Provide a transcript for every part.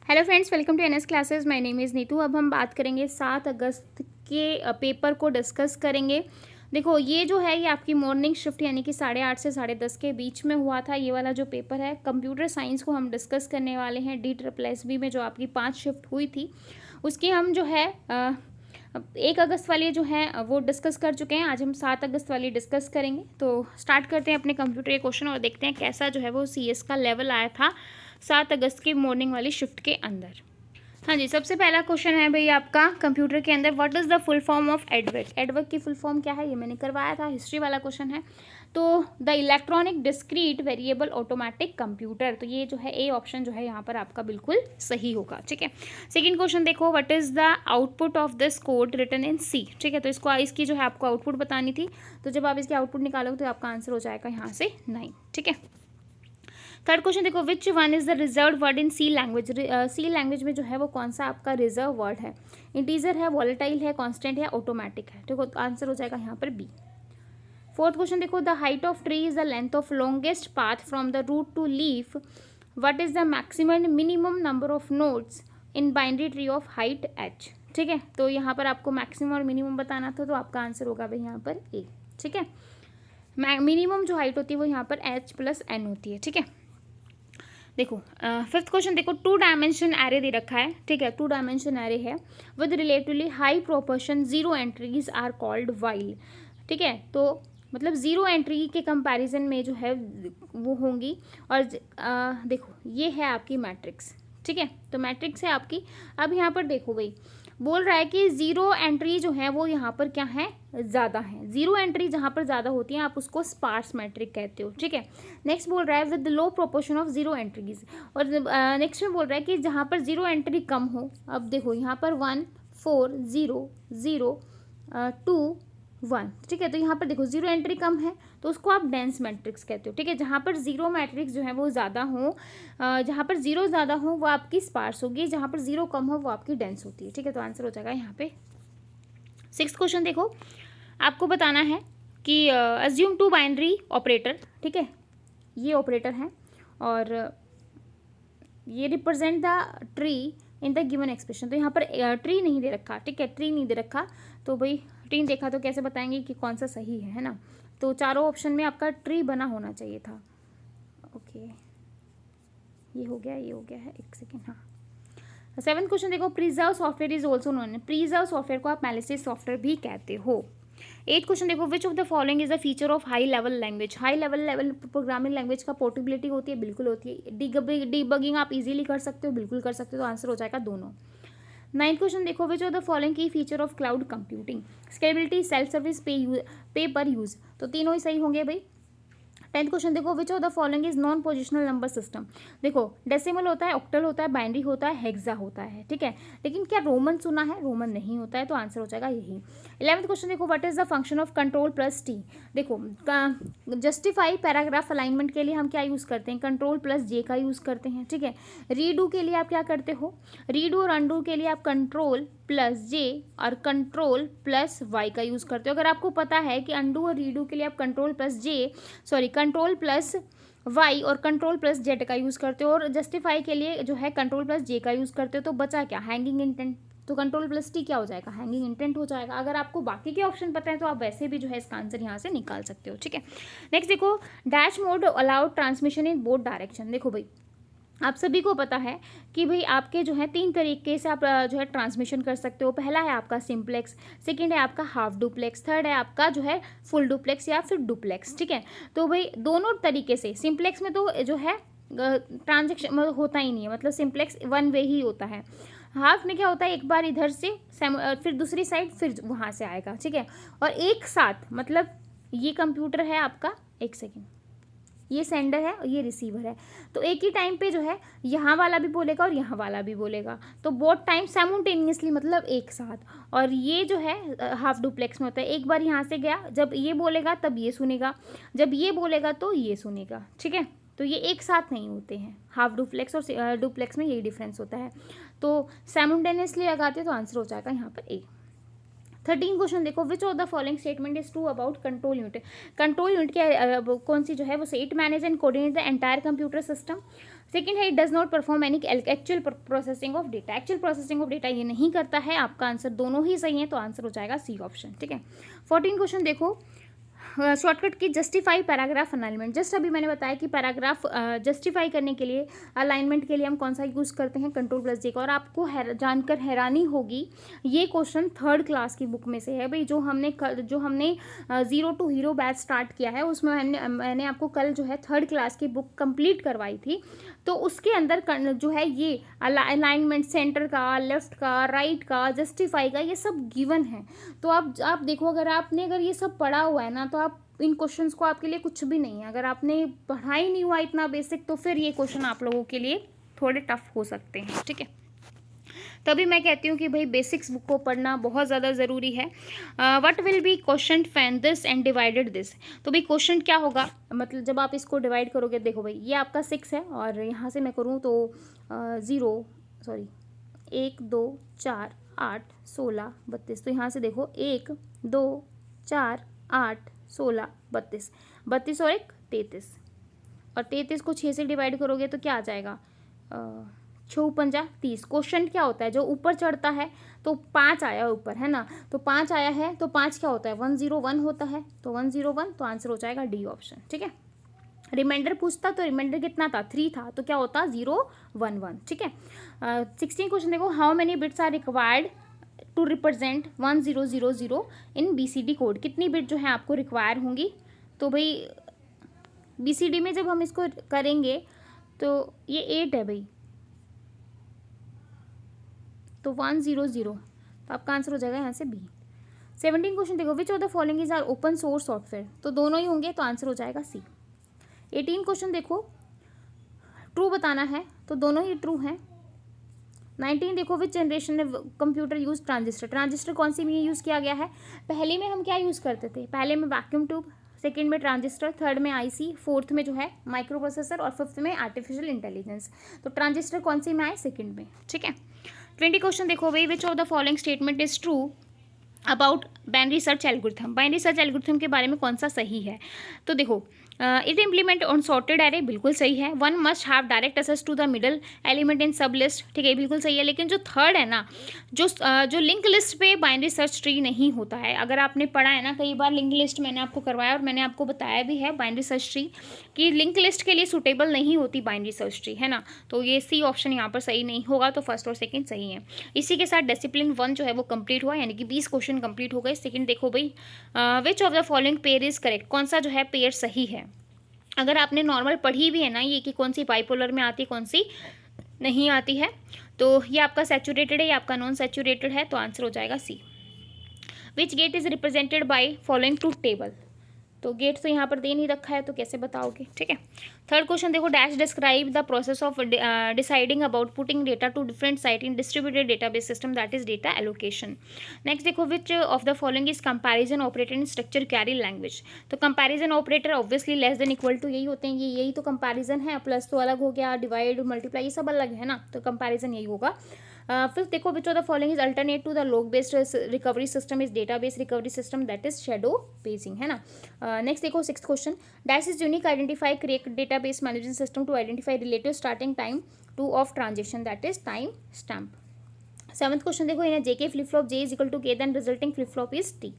Hello friends, welcome to NS classes. My name is Neetu. अब हम बात करेंगे 7 अगस्त के पेपर को डिस्कस करेंगे। देखो, ये जो है ये आपकी मॉर्निंग शिफ्ट यानी कि 8:30 से 10:30 के बीच में हुआ था। ये वाला जो पेपर है कंप्यूटर साइंस को हम डिस्कस करने वाले हैं। DSSB में जो आपकी 5 शिफ्ट हुई थी उसकी हम जो है 1 अगस्त वाली जो है वो डिस्कस कर चुके हैं। आज हम 7 अगस्त वाली डिस्कस करेंगे। तो स्टार्ट करते हैं अपने कंप्यूटर के क्वेश्चन और देखते हैं कैसा जो है वो CS का लेवल आया था 7 अगस्त की मॉर्निंग वाली शिफ्ट के अंदर। हाँ जी, सबसे पहला क्वेश्चन है भाई आपका कंप्यूटर के अंदर, what is the full form of एडवर्क। एडवर्क की फुल फॉर्म क्या है, ये मैंने करवाया था, हिस्ट्री वाला क्वेश्चन है। तो the electronic discrete variable automatic computer, तो ये जो है ए ऑप्शन जो है यहाँ पर आपका बिल्कुल सही होगा। ठीक है, सेकंड क्वेश्चन देखो, what is the output of this code written in C. ठीक है, तो इसकी जो है आपको आउटपुट बतानी थी। तो जब आप इसकी आउटपुट निकालोगे तो आपका आंसर हो जाएगा यहाँ से 9। ठीक है, थर्ड क्वेश्चन देखो, which one is the reserve word in C language. C language में जो है वो कौन सा आपका रिजर्व वर्ड है। इंटीजर है, वॉलेटाइल है, कांस्टेंट है, ऑटोमेटिक है। देखो आंसर हो जाएगा यहाँ पर बी। फोर्थ क्वेश्चन देखो, the height of tree is the length of longest path from the root to leaf. What is the maximum minimum number of nodes in binary tree of height h। ठीक है, तो यहाँ पर आपको maximum और minimum बताना था, तो आपका आंसर होगा भाई यहाँ पर ए। ठीक है, मिनिमम जो हाइट होती है वो यहाँ पर h+n होती है। ठीक है, देखो फिफ्थ क्वेश्चन देखो, 2 डायमेंशन एरे दे रखा है। ठीक है, 2 डायमेंशन एरे है with relatively high proportion 0 entries are called while. ठीक है, तो मतलब 0 एंट्री के कंपैरिजन में जो है वो होंगी। और देखो ये है आपकी मैट्रिक्स। ठीक है, तो मैट्रिक्स है आपकी। अब यहाँ पर देखो भाई, बोल रहा है कि 0 एंट्री जो है वो यहाँ पर क्या है, ज़्यादा है। 0 एंट्री जहाँ पर ज़्यादा होती है आप उसको स्पार्स मैट्रिक कहते हो। ठीक है, नेक्स्ट बोल रहा है with low proportion of 0 entries. और नेक्स्ट में बोल रहा है कि जहाँ पर 0 एंट्री कम हो। अब देखो यहाँ पर 1 4 0 0 2 1। ठीक है, तो यहाँ पर देखो 0 एंट्री कम है तो उसको आप डेंस मैट्रिक्स कहते हो। ठीक है, जहाँ पर 0 मैट्रिक्स जो है वो ज़्यादा हो, जहाँ पर 0 ज़्यादा हो वो आपकी स्पार्स होगी, जहाँ पर 0 कम हो वो आपकी डेंस होती है। ठीक है, तो आंसर हो जाएगा यहाँ पे। सिक्स्थ क्वेश्चन देखो, आपको बताना है कि अज्यूम 2 बाइनरी ऑपरेटर। ठीक है, ये ऑपरेटर हैं और ये represent the tree in the given expression. तो यहाँ पर ट्री नहीं दे रखा। ठीक है, ट्री नहीं दे रखा, तो भाई ट्री देखा तो कैसे बताएंगे कि कौन सा सही है ना। तो चारों ऑप्शन में आपका ट्री बना होना चाहिए था। ओके, ये हो गया, ये हो गया है, एक सेकेंड। हाँ, सेवन्थ क्वेश्चन देखो, preserve software is also known. Preserve software को आप मैलिसियस सॉफ्टवेयर भी कहते हो। एट क्वेश्चन देखो, which of the following is the feature of high level language. High level programming language का पोर्टेबिलिटी होती है, बिल्कुल होती है। डीबगिंग आप इजीली कर सकते हो, बिल्कुल कर सकते हो, तो आंसर हो जाएगा दोनों। नाइन्थ क्वेश्चन देखो, विच ऑफ द फॉलोइंग की feature of cloud computing. Scalability, self service, पे पर यूज, तो तीनों ही सही होंगे भाई। 10th क्वेश्चन देखो, which of the following is non positional number system. देखो डेसिमल होता है, ऑक्टल होता है, बाइनरी होता है, हेक्सा होता है। ठीक है, लेकिन क्या रोमन सुना है, रोमन नहीं होता है, तो आंसर हो जाएगा यही। 11th क्वेश्चन देखो, what is the function of control T. देखो जस्टिफाई पैराग्राफ अलाइनमेंट के लिए हम क्या यूज़ करते हैं, कंट्रोल+J का यूज़ करते हैं। ठीक है, रीडू के लिए आप क्या करते हो, रीडू और अंडू के लिए आप कंट्रोल+J और कंट्रोल+Y का यूज़ करते हो। अगर आपको पता है कि अंडू और रीडू के लिए आप कंट्रोल+Y और कंट्रोल+Z का यूज़ करते हो, और जस्टिफाई के लिए जो है कंट्रोल+J का यूज़ करते हो, तो बचा क्या, हैंगिंग इंटेंट। तो कंट्रोल+T क्या हो जाएगा, हैंगिंग इंटेंट हो जाएगा। अगर आपको बाकी के ऑप्शन पता है तो आप वैसे भी जो है इसका आंसर यहाँ से निकाल सकते हो। ठीक है, नेक्स्ट देखो, dash mode allowed transmission in both direction. देखो भाई, आप सभी को पता है कि भाई आपके जो है 3 तरीके से आप जो है ट्रांसमिशन कर सकते हो। पहला है आपका सिंप्लेक्स, सेकंड है आपका हाफ डुप्लेक्स, थर्ड है आपका जो है फुल डुप्लेक्स या फिर डुप्लेक्स। ठीक है, तो भाई दोनों तरीके से, सिंप्लेक्स में तो जो है ट्रांजेक्शन होता ही नहीं है, मतलब सिंप्लेक्स 1 वे ही होता है। हाफ में क्या होता है, एक बार इधर से फिर दूसरी साइड फिर वहाँ से आएगा। ठीक है, और एक साथ, मतलब ये कंप्यूटर है आपका, एक सेकेंड, ये सेंडर है और ये रिसीवर है, तो एक ही टाइम पे जो है यहाँ वाला भी बोलेगा और यहाँ वाला भी बोलेगा, तो बोथ टाइम साइमल्टेनियसली, मतलब एक साथ। और ये जो है हाफ डुप्लेक्स में होता है, एक बार यहाँ से गया, जब ये बोलेगा तब ये सुनेगा, जब ये बोलेगा तो ये सुनेगा। ठीक है, तो ये एक साथ नहीं होते हैं। हाफ डुप्लेक्स और डुप्लेक्स में यही डिफरेंस होता है, तो साइमल्टेनियसली लगाते तो आंसर हो जाएगा यहाँ पर ए। 13 क्वेश्चन देखो, which of the following statement is true about control unit. Control unit के कौन सी जो है वो से it manage and coordinate the entire computer system. Second है, it does not perform any actual processing of data. Actual processing of data ये नहीं करता है। आपका आंसर दोनों ही सही है, तो आंसर हो जाएगा सी ऑप्शन। ठीक है, 14 क्वेश्चन देखो, शॉर्टकट की जस्टिफाई पैराग्राफ अलाइनमेंट। जस्ट अभी मैंने बताया कि पैराग्राफ जस्टिफाई करने के लिए, अलाइनमेंट के लिए हम कौन सा यूज़ करते हैं, Ctrl+J का। और आपको जानकर हैरानी होगी, ये क्वेश्चन 3rd क्लास की बुक में से है भाई। जो हमने 0 to हीरो बैच स्टार्ट किया है, उसमें मैंने आपको कल जो है 3rd क्लास की बुक कंप्लीट करवाई थी। तो उसके अंदर जो है ये अलाइनमेंट, सेंटर का, लेफ्ट का, राइट का, जस्टिफाई का, ये सब गिवन है। तो आप देखो, अगर ये सब पढ़ा हुआ है ना, तो आप इन क्वेश्चंस को, आपके लिए कुछ भी नहीं है। अगर आपने पढ़ा ही नहीं हुआ इतना बेसिक, तो फिर ये क्वेश्चन आप लोगों के लिए थोड़े टफ हो सकते हैं। ठीक है, तभी मैं कहती हूँ कि भाई बेसिक्स बुक को पढ़ना बहुत ज़्यादा ज़रूरी है। What will B question fan this and divided this. तो भाई क्वेश्चन क्या होगा, मतलब जब आप इसको डिवाइड करोगे, देखो भाई ये आपका 6 है, और यहाँ से मैं करूँ तो 1 2 4 8 16 32। तो यहाँ से देखो 1 2 4 8 16 32, 32 और 1 33, और 33 को 6 से डिवाइड करोगे तो क्या आ जाएगा, 6 पंजा 30। क्वेश्चन क्या होता है, जो ऊपर चढ़ता है, तो 5 आया ऊपर, है ना, तो 5 आया है, तो 5 क्या होता है, 101 होता है, तो 101, तो आंसर हो जाएगा डी ऑप्शन। ठीक है, रिमाइंडर पूछता तो रिमाइंडर कितना था, 3 था, तो क्या होता 011। ठीक है, 16 क्वेश्चन देखो, how many bits are required to represent 1000 in BCD code. कितनी बिट जो है आपको रिक्वायर होंगी। तो भाई BCD में जब हम इसको करेंगे, तो ये 8 है भाई, तो 100, तो आपका आंसर हो जाएगा यहाँ से बी। 17 क्वेश्चन देखो, which of the following is are open source software. तो दोनों ही होंगे, तो आंसर हो जाएगा सी। 18 क्वेश्चन देखो, ट्रू बताना है, तो दोनों ही ट्रू हैं। 19 देखो, विच जनरेशन ने कंप्यूटर यूज ट्रांजिस्टर। ट्रांजिस्टर कौन सी में यूज़ किया गया है, पहले में हम क्या यूज़ करते थे, पहले में वैक्यूम ट्यूब, सेकेंड में ट्रांजिस्टर, थर्ड में IC, फोर्थ में जो है माइक्रो प्रोसेसर, और फिफ्थ में आर्टिफिशियल इंटेलिजेंस। तो ट्रांजिस्टर कौन सी में आए, सेकेंड में। ठीक है, 20 क्वेश्चन देखो भाई, which of the following statement is true about binary search algorithm. Binary search algorithm के बारे में कौन सा सही है। तो देखो, it implement on sorted array, बिल्कुल सही है। One must have direct access to the middle element in sub list, ठीक है, बिल्कुल सही है। लेकिन जो थर्ड है ना, जो लिंक लिस्ट पे बाइनरी सर्च ट्री नहीं होता है। अगर आपने पढ़ा है ना, कई बार लिंक लिस्ट मैंने आपको करवाया, और मैंने आपको बताया भी है बाइनरी सर्च ट्री कि लिंक लिस्ट के लिए सूटेबल नहीं होती बाइनरी सर्च ट्री, है ना। तो ये सी ऑप्शन यहाँ पर सही नहीं होगा, तो फर्स्ट और सेकेंड सही है। इसी के साथ डिसिप्लिन 1 जो है वो कंप्लीट हुआ, यानी कि 20 क्वेश्चन कंप्लीट हो गए। सेकेंड देखो भाई, which of the following pair is correct. कौन सा जो है पेयर सही है। अगर आपने नॉर्मल पढ़ी भी है ना, ये कि कौन सी बाइपोलर में आती है, कौन सी नहीं आती है, तो ये आपका सैचुरेटेड है, ये आपका नॉन सैचुरेटेड है, तो आंसर हो जाएगा C. Which gate is represented by following truth table. तो गेट तो यहाँ पर दे नहीं रखा है, तो कैसे बताओगे। ठीक है, थर्ड क्वेश्चन देखो, dash describe the process of deciding about putting data to different site in distributed database system, that is data allocation. Next देखो, which of the following is comparison operator in structure query language. तो comparison operator obviously less than equal to यही होते हैं, ये यही तो comparison है। Plus तो अलग हो गया, डिवाइड मल्टीप्लाई ये सब अलग है ना, तो कंपैरिजन यही होगा। फिफ्थ देखो, which of the following is alternate to the log based recovery system is data based recovery system, that is shadow basing, है ना। नेक्स्ट देखो, six question, dash is unique identify create data base management system to identify relative starting time to of transaction, that is time stamp. Seventh question देखो, in JK flip flop J is equal to K, then resulting flip flop is T।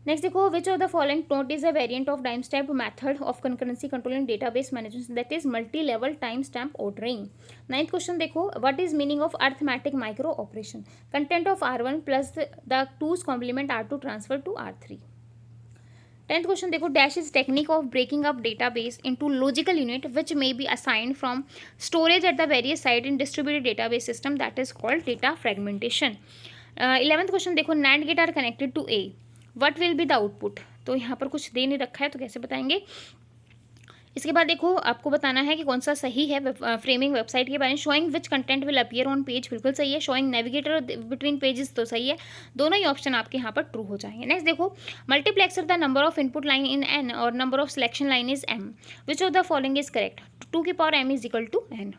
Next देखो, which of the following not is a variant of time stamp method of concurrency control in database management, that is multi level time stamp ordering. Ninth question देखो, what is meaning of arithmetic micro operation. Content of R1 plus the 2's complement R2 transfer to R3। 10th question देखो, dash is technique of breaking up database into logical unit which may be assigned from storage at the various site in distributed database system, that is called data fragmentation. 11th question देखो, NAND gate are connected to A, what will be the output. तो यहाँ पर कुछ दे नहीं रखा है, तो कैसे बताएंगे। इसके बाद देखो, आपको बताना है कि कौन सा सही है। फ्रेमिंग वेबसाइट के बारे में, showing which content will appear on page, बिल्कुल सही है। शोइंग नेविगेटर बिटवीन पेजेस, तो सही है। दोनों ही ऑप्शन आपके यहाँ पर ट्रू हो जाएंगे। नेक्स्ट देखो, multiplexer the number of input line in N और number of selection line is M, which of the following is correct. 2 की power M is equal to N।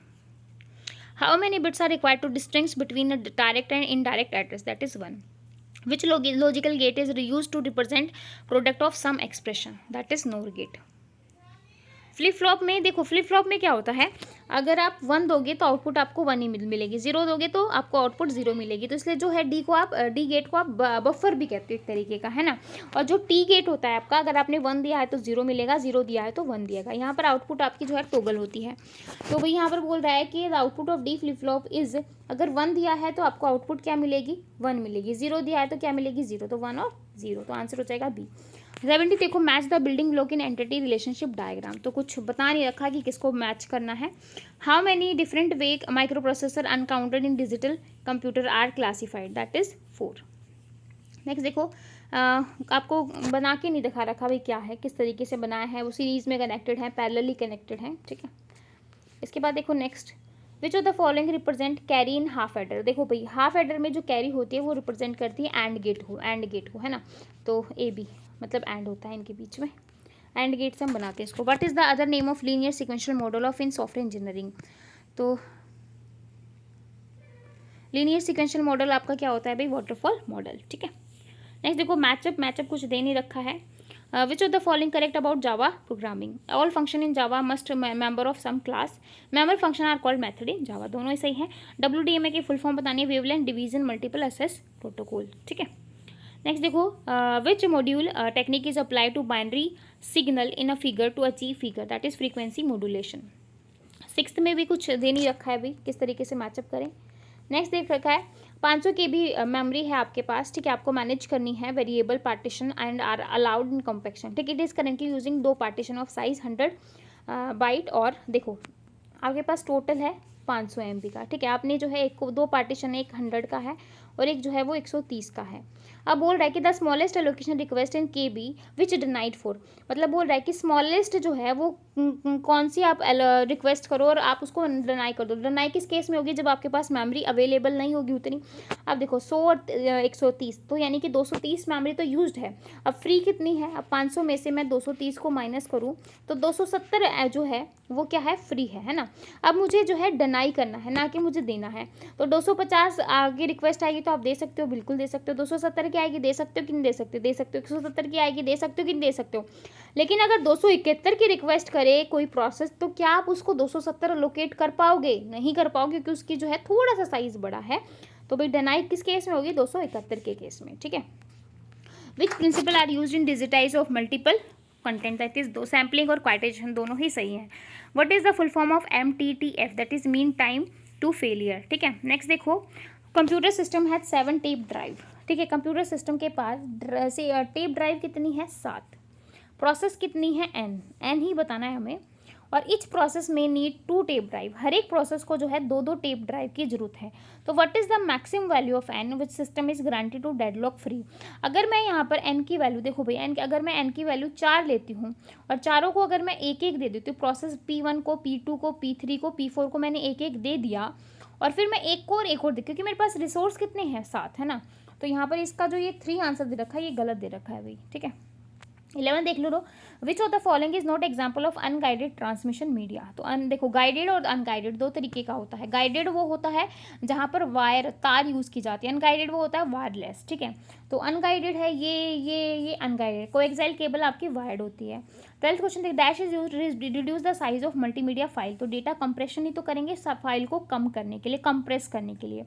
How many bits are required to distinguish between a direct and indirect address, that is 1। Which logical gate is used to represent product of some expression, that is NOR gate। Flip flop में देखो, flip flop में क्या होता है, अगर आप 1 दोगे तो आउटपुट आपको 1 ही मिलेगी, 0 दोगे तो आपको आउटपुट 0 मिलेगी। तो इसलिए जो है डी गेट को आप बफर भी कहते हो एक तरीके का, है ना। और जो टी गेट होता है आपका, अगर आपने 1 दिया है तो 0 मिलेगा, 0 दिया है तो 1 दिएगा। यहाँ पर आउटपुट आपकी जो है टोगल होती है। तो भाई यहाँ पर बोल रहा है कि the output of D flip flop is, अगर 1 दिया है तो आपको आउटपुट क्या मिलेगी, 1 मिलेगी, 0 दिया है तो क्या मिलेगी, 0, तो 1 और 0, तो आंसर हो जाएगा बी। 70 देखो, match the building block in entity relationship diagram, तो कुछ बता नहीं रखा कि किसको मैच करना है। How many different way micro processor uncounted in digital computer are classified, that is 4। Next देखो, आपको बना के नहीं दिखा रखा भाई क्या है, किस तरीके से बनाया है, वो सीरीज में कनेक्टेड है, पैरेलली कनेक्टेड है, ठीक है। इसके बाद देखो next, which of the following represent carry in half adder. देखो भाई हाफ एडर में जो कैरी होती है वो रिप्रेजेंट करती है एंड गेट को, है ना। तो ए बी मतलब एंड होता है इनके बीच में, एंड गेट से हम बनाते हैं इसको। What is the other name of linear sequential model of in software engineering. तो लीनियर सिक्वेंशियल मॉडल आपका क्या होता है भाई, वाटरफॉल मॉडल, ठीक है। नेक्स्ट देखो, मैचअप कुछ दे नहीं रखा है। Which of the following correct about Java programming. All function in Java must member of some class, member function are called method in Java, दोनों ही सही है। WDMA की फुल फॉर्म बतानी है, wavelength division multiple access protocol, ठीक है। Next देखो, which module technique is apply to binary signal in a figure to achieve figure, that is frequency modulation. 6th में भी कुछ दे नहीं रखा है भाई, किस तरीके से मैचअप करें। नेक्स्ट देख रखा है, 500 KB मेमोरी है आपके पास, ठीक है, आपको मैनेज करनी है variable partition and are allowed in compaction, ठीक है। It is currently using 2 partition of size 100 byte, और देखो आपके पास टोटल है 500 MB का, ठीक है। आपने जो है 2 पार्टीशन, एक 100 का है और एक जो है वो 130 का है। अब बोल रहा है कि the smallest allocation request in KB which denied for, मतलब बोल रहा है कि स्मॉलेस्ट जो है वो कौन सी आप रिक्वेस्ट करो और आप उसको डिनाई कर दो। डिनाई किस केस में होगी, जब आपके पास मेमोरी अवेलेबल नहीं होगी उतनी। अब देखो 100 और 130, तो यानी कि 230 मेमोरी तो यूज्ड है। अब फ्री कितनी है, अब 500 में से मैं 230 को माइनस करूँ तो 270 जो है वो क्या है, फ्री है ना। अब मुझे जो है डिनाई करना है, ना कि मुझे देना है। तो 250 आगे रिक्वेस्ट आएगी तो आप दे सकते हो, बिल्कुल दे सकते हो। 270 की आएगी, दे सकते हो कि नहीं दे सकते, दे सकते हो। 170 की आएगी, दे सकते हो कि नहीं दे सकते हो। लेकिन अगर 271 की रिक्वेस्ट करे कोई प्रोसेस, तो क्या आप उसको 270 लोकेट कर पाओगे, नहीं कर पाओगे, क्योंकि उसकी जो है थोड़ा सा साइज बड़ा है। तो भाई डिनाई किस केस में होगी, 271 के केस में, ठीक है। Which principle are use in digitize of multiple content, that is दो सैम्पलिंग और क्वाइटेशन, दोनों ही सही है। What is the full form of MTTF, that is mean time to failure, ठीक है। नेक्स्ट देखो, computer system has 7 tape drive, ठीक है। कंप्यूटर सिस्टम के पास टेप ड्राइव कितनी है, 7। प्रोसेस कितनी है, n ही बताना है हमें। और इच प्रोसेस में नीड 2 टेप ड्राइव, हर एक प्रोसेस को जो है 2 टेप ड्राइव की जरूरत है। तो what is the maximum value of n which system is granted to deadlock free. अगर मैं यहाँ पर n की वैल्यू देखो भाई, अगर मैं n की वैल्यू 4 लेती हूँ और चारों को अगर मैं एक एक दे देती हूँ, प्रोसेस P1 को, P2 को, P3 को, P4 को मैंने एक एक दे दिया, और फिर मैं एक को और एक और दे, क्योंकि मेरे पास रिसोर्स कितने हैं, 7, है ना। तो यहाँ पर इसका जो ये 3 आंसर दे रखा है, ये गलत दे रखा है भाई, ठीक है। 11 देख लो, which of the following is not example of unguided transmission media. तो देखो, गाइडेड और अनगाइडेड 2 तरीके का होता है। गाइडेड वो होता है जहाँ पर वायर, तार यूज़ की जाती है, अनगाइडेड वो होता है वायरलेस, ठीक है। तो अनगाइडेड है ये अनगाइडेड। कोएक्सियल केबल आपकी वायर्ड होती है। 12th क्वेश्चन देख, dash is use reduce the size of multimedia file. तो डेटा कंप्रेशन ही तो करेंगे फाइल को कम करने के लिए, कंप्रेस करने के लिए।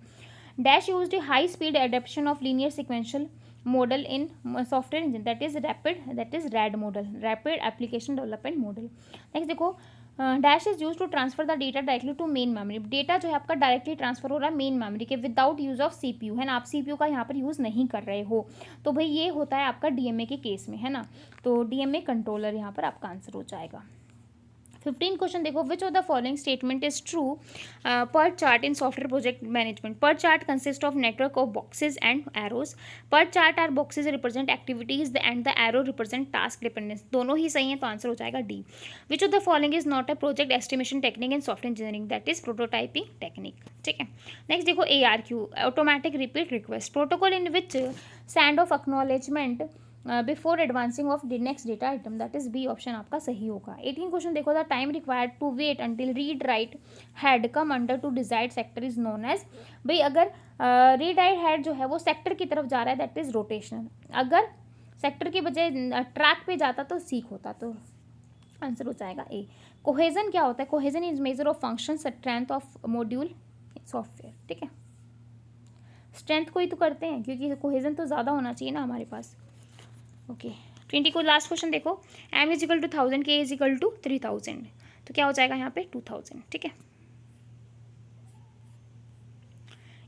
Dash used high speed adaptation of linear sequential model in software engine, that is RAD model, rapid application development model. next देखो, dash is use to transfer the data directly to main memory. Data जो है आपका directly transfer हो रहा है main memory के, without use of CPU, है ना। आप CPU का यहाँ पर यूज़ नहीं कर रहे हो। तो भाई ये होता है आपका DMA के केस में, है ना। तो DMA कंट्रोलर यहाँ पर आपका आंसर हो जाएगा। 15 क्वेश्चन देखो, which of the following statement is true PERT chart in software project management. PERT chart consist of network of boxes and arrows. PERT chart are boxes represent activities and the arrow represent task dependence, दोनों ही सही है, तो answer हो जाएगा D. Which of the following is not a project estimation technique in software engineering, that is prototyping technique, ठीक है। Next देखो, ARQ automatic repeat request protocol in which send of acknowledgement before advancing of the next data item, that is B option आपका सही होगा। 18 question देखो, the time required to wait until read write head come under to desired sector is known as. भाई अगर read write had जो है वो sector की तरफ जा रहा है, दैट इज रोटेशनल। अगर सेक्टर के बजाय ट्रैक पे जाता तो सीक होता। तो आंसर हो जाएगा ए। कोहेजन क्या होता है? Cohesion is measure of function strength of module software, ठीक है। स्ट्रेंथ को ही तो करते हैं, क्योंकि कोहेजन तो ज़्यादा होना चाहिए ना हमारे पास। ओके 20 को लास्ट क्वेश्चन देखो, m is equal to 1000, k is equal to 3000, तो क्या हो जाएगा यहाँ पे 2000, ठीक है।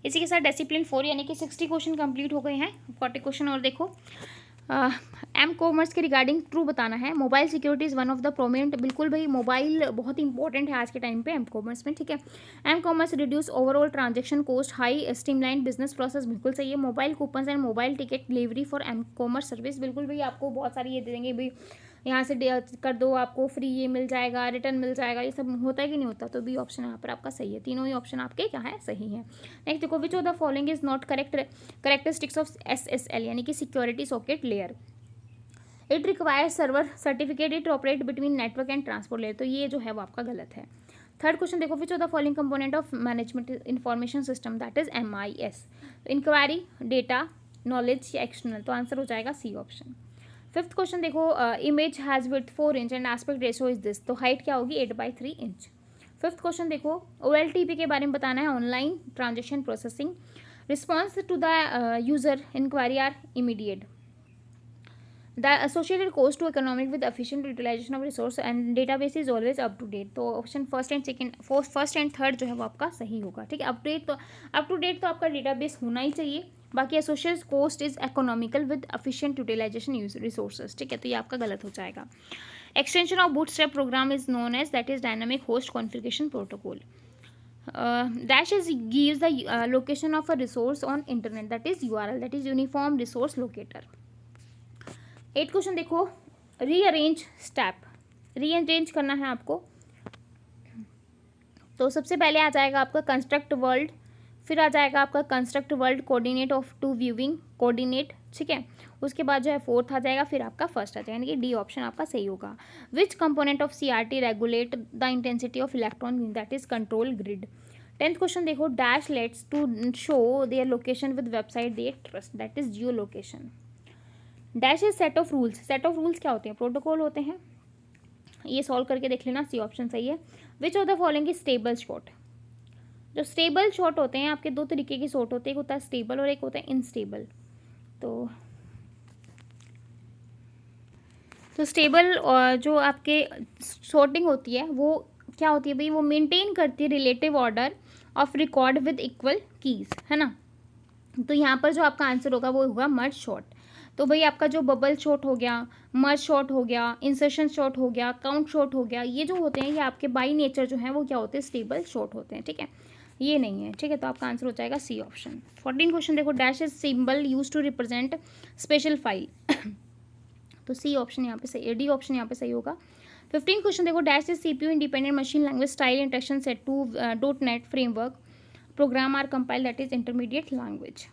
इसी के साथ डिसिप्लिन 4 यानी कि 60 क्वेश्चन कंप्लीट हो गए हैं। 40 क्वेश्चन और देखो। एम कॉमर्स के रिगार्डिंग ट्रू बताना है। Mobile security is one of the prominent, बिल्कुल भाई मोबाइल बहुत इंपॉर्टेंट है आज के टाइम पे एम कॉमर्स में, ठीक है। M commerce reduce overall transaction cost, high streamline business process, बिल्कुल सही है। Mobile coupons and mobile ticket delivery for M commerce service, बिल्कुल भाई आपको बहुत सारी ये दे देंगे भाई, यहाँ से कर दो आपको फ्री ये मिल जाएगा, रिटर्न मिल जाएगा, ये सब होता है कि नहीं होता, तो बी ऑप्शन यहाँ पर आपका सही है। तीनों ही ऑप्शन आपके क्या है? सही है। नेक्स्ट देखो, which of the following is not correct characteristics of SSL यानी कि security socket layer. It requires server certificate it operate between network and transport layer, तो ये जो है वो आपका गलत है। थर्ड क्वेश्चन देखो, which of the following component of management information system, that is MIS। Inquiry, data, knowledge या एक्सटर्नल, तो आंसर हो जाएगा सी ऑप्शन। फिफ्थ क्वेश्चन देखो, image has width 4 inch and aspect ratio is this, तो height क्या होगी? 8/3 inch. Fifth question देखो, OLTP के बारे में बताना है, online transaction processing. Response to the user inquiry are immediate. The associated cost to economic with efficient utilization of resource and database is always up to date, तो option first and second, first and third जो है वो आपका सही होगा, ठीक है। Update तो अप टू डेट तो आपका डेटाबेस होना ही चाहिए। बाकी associated cost is economical with efficient utilisation use resources, ठीक है, तो ये आपका गलत हो जाएगा। Extension of bootstrap program is known as, that is dynamic host configuration protocol. dash is gives the location of a resource on internet, that is URL, that is uniform resource locator। 8 question देखो, rearrange step, rearrange करना है आपको, तो सबसे पहले आ जाएगा आपका construct world, फिर आ जाएगा आपका construct world coordinate of to viewing coordinate, ठीक है। उसके बाद जो है फोर्थ आ जाएगा, फिर आपका फर्स्ट आ जाएगा, यानी कि डी ऑप्शन आपका सही होगा। Which component of CRT regulate the intensity of electron beam, that is control grid. 10th question देखो, dash lets to show their location with website they trust, that is geo location. Dash is set of rules, set of rules क्या होते हैं? Protocol होते हैं, ये solve करके देख लेना, सी ऑप्शन सही है। Which of the following is stable shot. जो स्टेबल शॉट होते हैं आपके दो तरीके के शॉट होते हैं, एक होता है स्टेबल और एक होता है इनस्टेबल। तो स्टेबल जो आपके शॉर्टिंग होती है वो क्या होती है भाई? वो मेंटेन करती है relative order of record with equal keys, है ना। तो यहाँ पर जो आपका आंसर होगा वो होगा मर्ज शॉट। तो भाई आपका जो बबल शॉट हो गया, मर्ज शॉट हो गया, इंसर्शन शॉट हो गया, काउंट शॉट हो गया, ये जो होते हैं ये आपके बाई नेचर जो है वो क्या होते हैं? स्टेबल शॉट होते हैं, ठीक है, ये नहीं है, ठीक है। तो आपका आंसर हो जाएगा सी ऑप्शन। 14 क्वेश्चन देखो, dash is symbol use to represent special file, तो सी ऑप्शन यहाँ पे सही, डी ऑप्शन यहाँ पे सही होगा। 15 क्वेश्चन देखो, dash is CPU independent machine language style instruction set to .NET framework program are compile, that is intermediate language.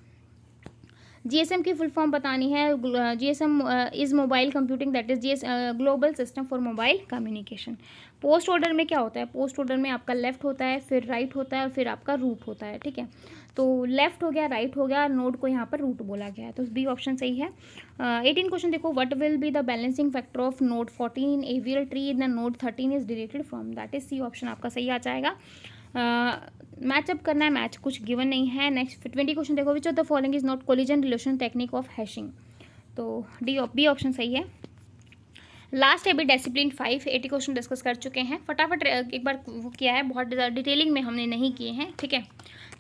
GSM की फुल फॉर्म बतानी है, GSM is mobile computing, that is global system for mobile communication. Post order में क्या होता है? Post order में आपका left होता है, फिर राइट होता है और फिर आपका रूट होता है, ठीक है। तो लेफ्ट हो गया, राइट हो गया, नोड को यहाँ पर रूट बोला गया है, तो बी ऑप्शन सही है। 18 क्वेश्चन देखो, what will be the balancing factor of node 14 in AVL tree in the node 13 is deleted from, that is C option आपका सही आ जाएगा। मैचअप करना है, मैच कुछ गिवन नहीं है। नेक्स्ट 20 क्वेश्चन देखो, which of the following is not collision relation technique of hashing, तो बी ऑप्शन सही है। लास्ट है अभी डिसिप्लिन 5, 80 क्वेश्चन डिस्कस कर चुके हैं, फटाफट एक बार वो किया है, बहुत डिटेलिंग में हमने नहीं किए हैं, ठीक है,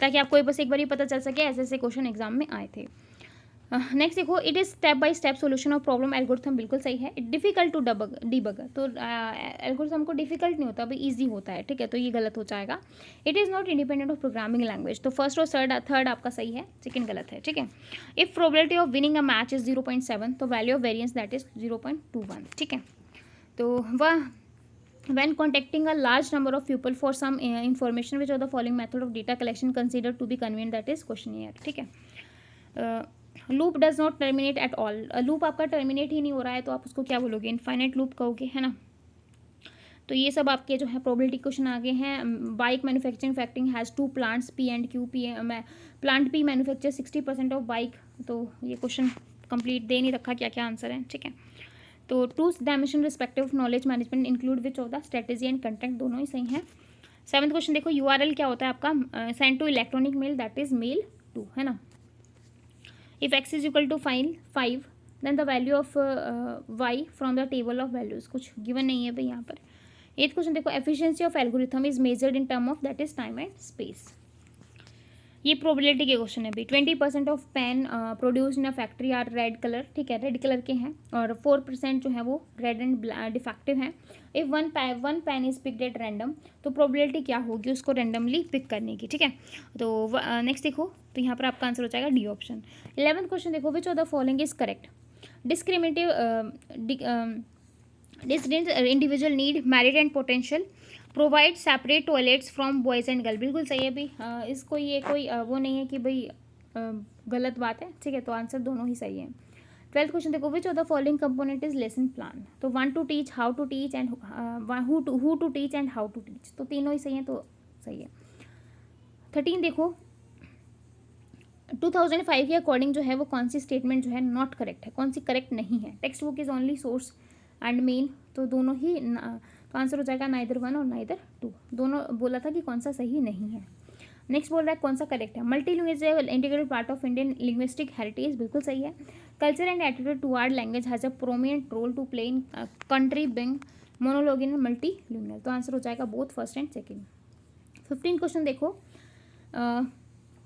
ताकि आपको बस एक बार ही पता चल सके ऐसे ऐसे क्वेश्चन एग्जाम में आए थे। नेक्स्ट देखो, it is step by step solution of problem algorithm, बिल्कुल सही है। इट डिफिकल्ट टू डिबग, तो एल्गोरिथम को डिफिकल्ट नहीं होता, भाई ईजी होता है, ठीक है, तो ये गलत हो जाएगा। It is not independent of programming language, तो फर्स्ट और थर्ड आपका सही है, सेकंड गलत है, ठीक है। If probability of winning a match is 0.7, तो value of variance that is 0.21, ठीक है। तो वह when contacting a large number of people for some information, which of the following method of data collection considered to be convenient, that is questionnaire, ठीक है। Loop does not terminate at all, loop आपका terminate ही नहीं हो रहा है तो आप उसको क्या बोलोगे? इनफाइनाइट लूप कहोगे, है ना। तो ये सब आपके जो है प्रोबेबिलिटी क्वेश्चन आगे हैं। Bike manufacturing factoring has 2 plants P&Q, plant P manufacture 60% of bike, तो ये क्वेश्चन कंप्लीट दे नहीं रखा क्या क्या आंसर है, ठीक है। तो two dimension respective knowledge management include which of the strategy and content, दोनों ही सही हैं। 7th क्वेश्चन देखो, URL क्या होता है आपका, send to electronic mail, that is mail to, है ना। If x is equal to 5 then the value of y from the table of values, कुछ गिवन नहीं है भाई यहाँ पर। 8th क्वेश्चन देखो, efficiency of algorithm is measured in term of that is time and space. ये probability के question है भाई। 20% of pen produce in a factory are red colour, ठीक है, रेड कलर के हैं, और 4% जो है वो रेड एंड डिफेक्टिव हैं। If one pen is picked at random, तो प्रोबेबिलिटी क्या होगी उसको रैंडमली पिक करने की, ठीक है। तो नेक्स्ट देखो, तो यहाँ पर आपका आंसर हो जाएगा डी ऑप्शन। 11th क्वेश्चन देखो, which of the following is correct, discriminative individual need married and potential, provide separate toilets from boys and girl, बिल्कुल सही है भाई। इसको ये कोई वो नहीं है कि भाई गलत बात है, ठीक है, तो आंसर दोनों ही सही है। 12th क्वेश्चन देखो, which of the following component is lesson plan, तो 1 to teach, how to teach and who to teach and how to teach, तो तीनों ही सही हैं, तो सही है। 13 देखो, 2005 के अकॉर्डिंग जो है वो कौन सी स्टेटमेंट जो है नॉट करेक्ट है, कौन सी करेक्ट नहीं है। Text book is only source and main, तो दोनों ही तो आंसर हो जाएगा नाइदर 1 और नाइदर 2, दोनों बोला था कि कौन सा सही नहीं है। नेक्स्ट बोल रहा है कौन सा करेक्ट है, multilanguage integral part of Indian linguistic heritage, बिल्कुल सही है। Culture and attitude toward language has a prominent role to play in country being monolingual multilingual, तो आंसर हो जाएगा both first and second. 15 question देखो,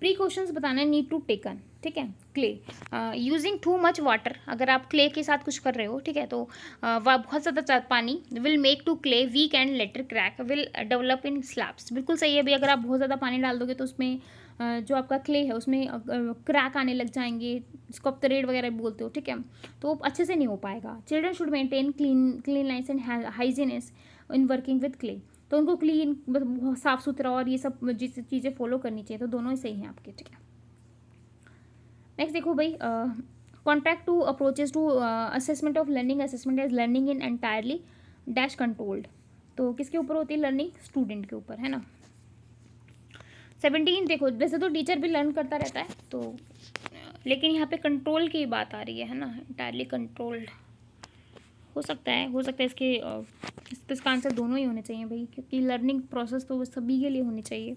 प्रीकॉशंस बताना है, नीड टू टेकन, ठीक है। Clay using too much water, अगर आप क्ले के साथ कुछ कर रहे हो, ठीक है, तो बहुत ज़्यादा पानी will make to clay weak and later crack, will develop in slabs, बिल्कुल सही है भाई। अगर आप बहुत ज़्यादा पानी डाल दोगे तो उसमें जो आपका क्ले है उसमें क्रैक आने लग जाएंगे, जिसको आप तरेड़ वगैरह बोलते हो, ठीक है, तो अच्छे से नहीं हो पाएगा। Children should maintain cleanness and hygieness in working with clay, तो उनको क्लीन, साफ़ सुथरा और ये सब चीज़ें फॉलो करनी चाहिए, तो दोनों ही सही हैं आपके, ठीक है। नेक्स्ट देखो भाई, contract two approaches to assessment of learning, assessment is learning in entirely dash controlled, तो किसके ऊपर होती है लर्निंग, स्टूडेंट के ऊपर, है ना। 17 देखो, वैसे तो टीचर भी लर्न करता रहता है, तो लेकिन यहाँ पे कंट्रोल की बात आ रही है ना, एंटायरली कंट्रोल्ड हो सकता है इसका आंसर दोनों ही होने चाहिए भाई, क्योंकि लर्निंग प्रोसेस तो सभी के लिए होनी चाहिए।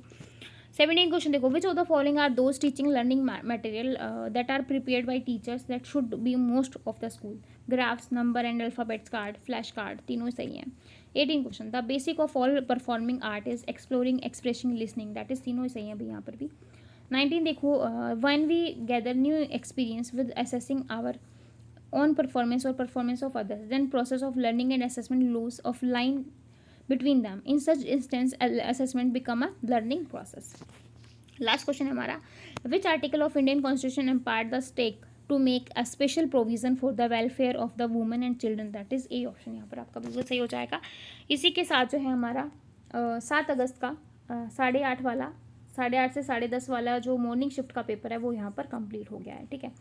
17 क्वेश्चन देखो, which of the following are those teaching learning material that are prepared by teachers that should be most of the school, graphs, number and alphabets card, flash card, तीनों सही हैं। 18 question, the basic of all performing art is exploring, expressing, listening, that is तीनों ही सही हैं भाई यहाँ पर भी। 19 देखो, when we gather new experience with assessing our own performance or performance of others, then process of learning and assessment lose of line between them, in such instance assessment become a learning process. Last question है हमारा, which article of Indian Constitution imparts the stake to make a special provision for the welfare of the women and children, that is A option यहाँ पर आपका बिल्कुल सही हो जाएगा। इसी के साथ जो है हमारा 7 अगस्त का 8:30 वाला 8:30 से 10:30 वाला जो मॉर्निंग शिफ्ट का पेपर है वो यहाँ पर कंप्लीट हो गया है, ठीक है।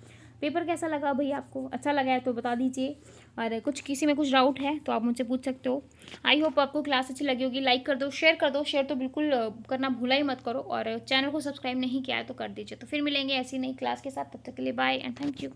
पेपर कैसा लगा भाई आपको, अच्छा लगा है तो बता दीजिए, और किसी में कुछ डाउट है तो आप मुझसे पूछ सकते हो। आई होप आपको क्लास अच्छी लगी होगी, लाइक कर दो, शेयर तो बिल्कुल करना भूला ही मत करो, और चैनल को सब्सक्राइब नहीं किया है तो कर दीजिए। तो फिर मिलेंगे ऐसी नई क्लास के साथ, तब तक के लिए बाय एंड थैंक यू।